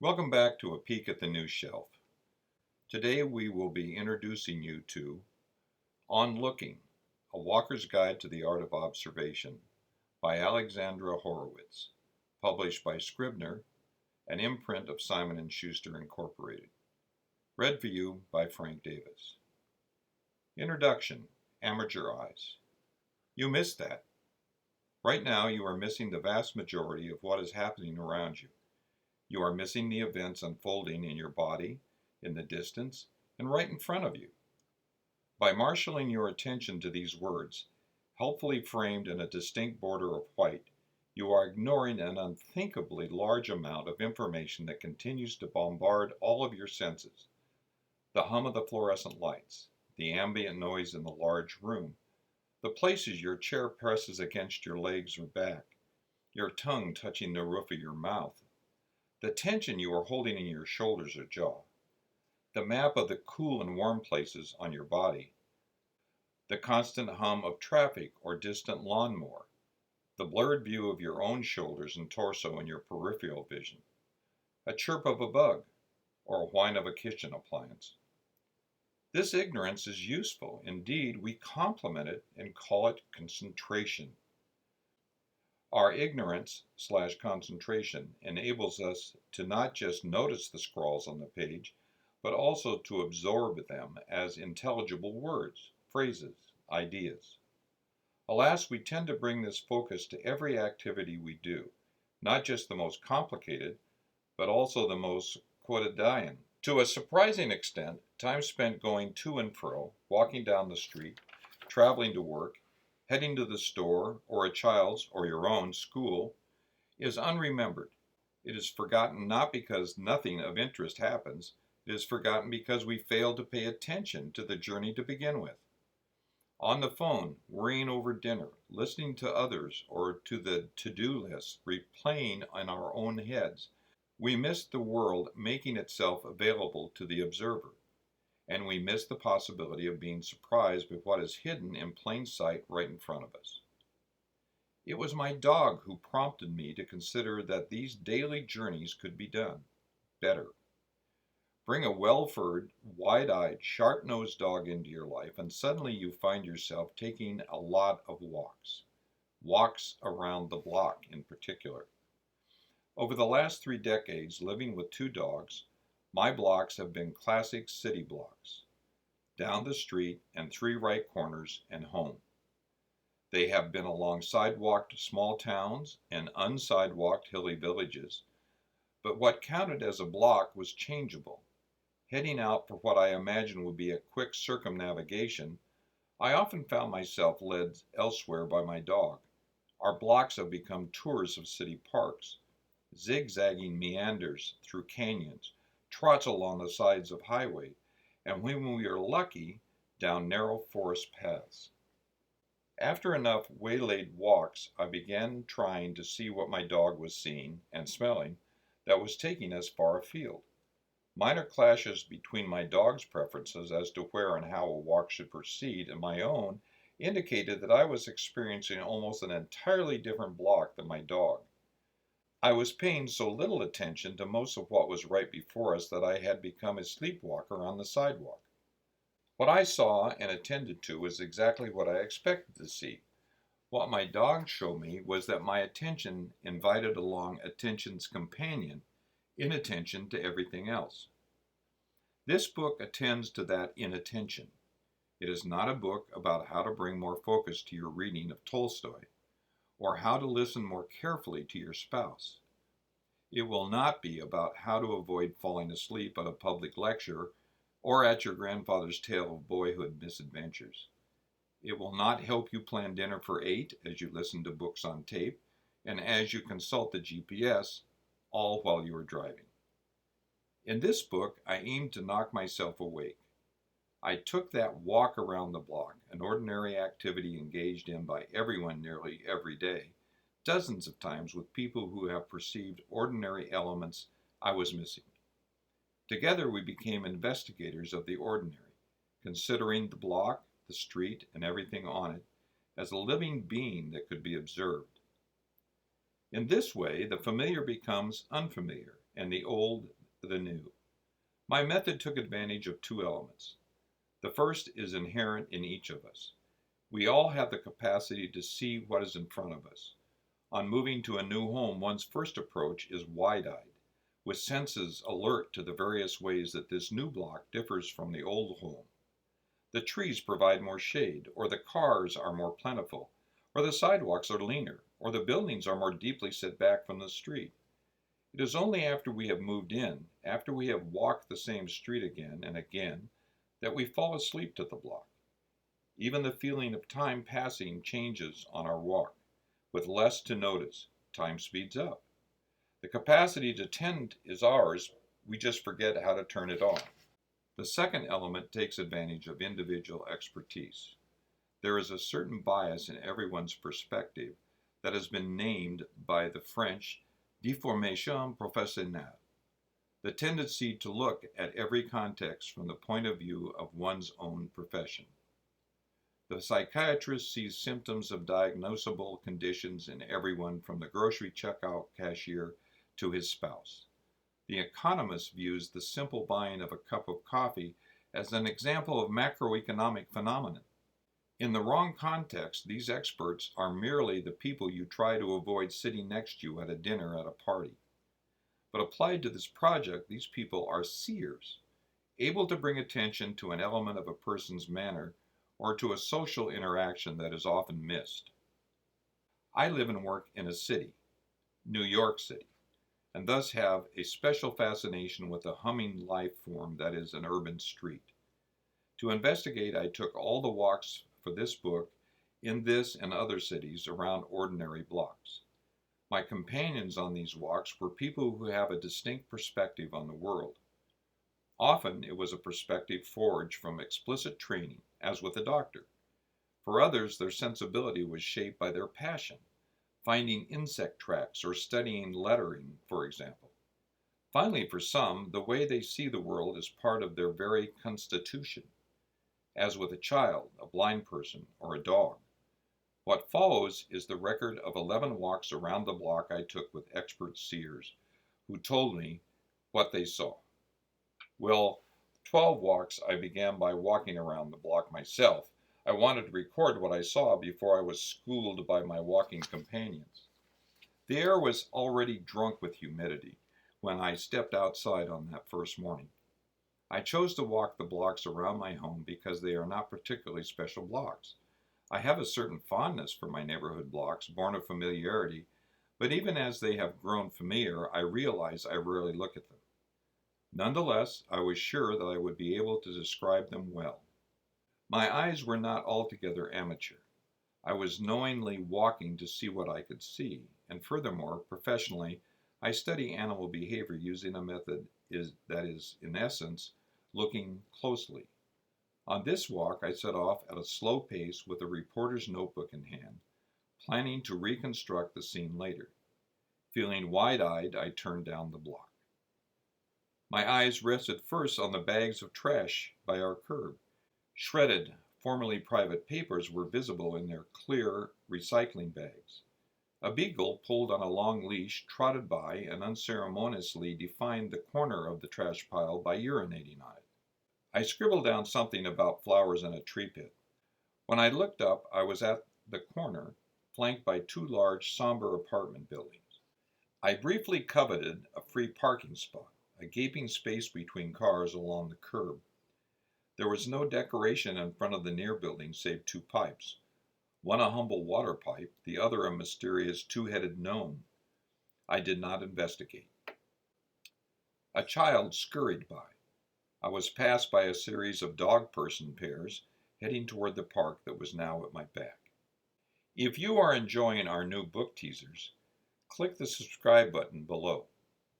Welcome back to A Peek at the New Shelf. Today we will be introducing you to On Looking, A Walker's Guide to the Art of Observation by Alexandra Horowitz, published by Scribner, an imprint of Simon & Schuster Incorporated. Read for you by Frank Davis. Introduction, Amateur Eyes. You missed that. Right now you are missing the vast majority of what is happening around you. You are missing the events unfolding in your body, in the distance, and right in front of you. By marshaling your attention to these words, helpfully framed in a distinct border of white, you are ignoring an unthinkably large amount of information that continues to bombard all of your senses. The hum of the fluorescent lights, the ambient noise in the large room, the places your chair presses against your legs or back, your tongue touching the roof of your mouth, the tension you are holding in your shoulders or jaw, the map of the cool and warm places on your body, the constant hum of traffic or distant lawnmower, the blurred view of your own shoulders and torso in your peripheral vision, a chirp of a bug, or a whine of a kitchen appliance. This ignorance is useful. Indeed, we compliment it and call it concentration. Our ignorance/concentration enables us to not just notice the scrawls on the page, but also to absorb them as intelligible words, phrases, ideas. Alas, we tend to bring this focus to every activity we do, not just the most complicated, but also the most quotidian. To a surprising extent, time spent going to and fro, walking down the street, traveling to work, heading to the store, or a child's or your own school, is unremembered. It is forgotten not because nothing of interest happens, it is forgotten because we fail to pay attention to the journey to begin with. On the phone, worrying over dinner, listening to others, or to the to-do list replaying in our own heads, we miss the world making itself available to the observer. And we miss the possibility of being surprised by what is hidden in plain sight right in front of us. It was my dog who prompted me to consider that these daily journeys could be done better. Bring a well-furred, wide-eyed, sharp-nosed dog into your life, and suddenly you find yourself taking a lot of walks around the block in particular. Over the last 3 decades living with 2 dogs, my blocks have been classic city blocks, down the street and 3 right corners and home. They have been along sidewalked small towns and unsidewalked hilly villages, but what counted as a block was changeable. Heading out for what I imagine would be a quick circumnavigation, I often found myself led elsewhere by my dog. Our blocks have become tours of city parks, zigzagging meanders through canyons, trots along the sides of highway, and when we are lucky, down narrow forest paths. After enough waylaid walks, I began trying to see what my dog was seeing and smelling that was taking us far afield. Minor clashes between my dog's preferences as to where and how a walk should proceed and my own indicated that I was experiencing almost an entirely different block than my dog. I was paying so little attention to most of what was right before us that I had become a sleepwalker on the sidewalk. What I saw and attended to was exactly what I expected to see. What my dog showed me was that my attention invited along attention's companion, inattention to everything else. This book attends to that inattention. It is not a book about how to bring more focus to your reading of Tolstoy, or how to listen more carefully to your spouse. It will not be about how to avoid falling asleep at a public lecture or at your grandfather's tale of boyhood misadventures. It will not help you plan dinner for 8 as you listen to books on tape and as you consult the GPS, all while you are driving. In this book, I aimed to knock myself awake. I took that walk around the block, an ordinary activity engaged in by everyone nearly every day, dozens of times with people who have perceived ordinary elements I was missing. Together we became investigators of the ordinary, considering the block, the street, and everything on it as a living being that could be observed. In this way, the familiar becomes unfamiliar, and the old the new. My method took advantage of two elements. The first is inherent in each of us. We all have the capacity to see what is in front of us. On moving to a new home, one's first approach is wide-eyed, with senses alert to the various ways that this new block differs from the old home. The trees provide more shade, or the cars are more plentiful, or the sidewalks are leaner, or the buildings are more deeply set back from the street. It is only after we have moved in, after we have walked the same street again and again, that we fall asleep to the block. Even the feeling of time passing changes on our walk. With less to notice, time speeds up. The capacity to tend is ours, we just forget how to turn it on. The second element takes advantage of individual expertise. There is a certain bias in everyone's perspective that has been named by the French déformation professionnelle, the tendency to look at every context from the point of view of one's own profession. The psychiatrist sees symptoms of diagnosable conditions in everyone from the grocery checkout cashier to his spouse. The economist views the simple buying of a cup of coffee as an example of macroeconomic phenomenon. In the wrong context, these experts are merely the people you try to avoid sitting next to you at a dinner at a party. But applied to this project, these people are seers, able to bring attention to an element of a person's manner or to a social interaction that is often missed. I live and work in a city, New York City, and thus have a special fascination with the humming life form that is an urban street. To investigate, I took all the walks for this book in this and other cities around ordinary blocks. My companions on these walks were people who have a distinct perspective on the world. Often it was a perspective forged from explicit training, as with a doctor. For others, their sensibility was shaped by their passion, finding insect tracks or studying lettering, for example. Finally, for some, the way they see the world is part of their very constitution, as with a child, a blind person, or a dog. What follows is the record of 11 walks around the block I took with expert seers, who told me what they saw. Well, 12 walks I began by walking around the block myself. I wanted to record what I saw before I was schooled by my walking companions. The air was already drunk with humidity when I stepped outside on that first morning. I chose to walk the blocks around my home because they are not particularly special blocks. I have a certain fondness for my neighborhood blocks, born of familiarity, but even as they have grown familiar, I realize I rarely look at them. Nonetheless, I was sure that I would be able to describe them well. My eyes were not altogether amateur. I was knowingly walking to see what I could see, and furthermore, professionally, I study animal behavior using a method that is, in essence, looking closely. On this walk, I set off at a slow pace with a reporter's notebook in hand, planning to reconstruct the scene later. Feeling wide-eyed, I turned down the block. My eyes rested first on the bags of trash by our curb. Shredded, formerly private papers were visible in their clear recycling bags. A beagle pulled on a long leash trotted by and unceremoniously defined the corner of the trash pile by urinating on it. I scribbled down something about flowers in a tree pit. When I looked up, I was at the corner, flanked by two large, somber apartment buildings. I briefly coveted a free parking spot, a gaping space between cars along the curb. There was no decoration in front of the near building save two pipes, one a humble water pipe, the other a mysterious two-headed gnome. I did not investigate. A child scurried by. I was passed by a series of dog-person pairs heading toward the park that was now at my back. If you are enjoying our new book teasers, click the subscribe button below.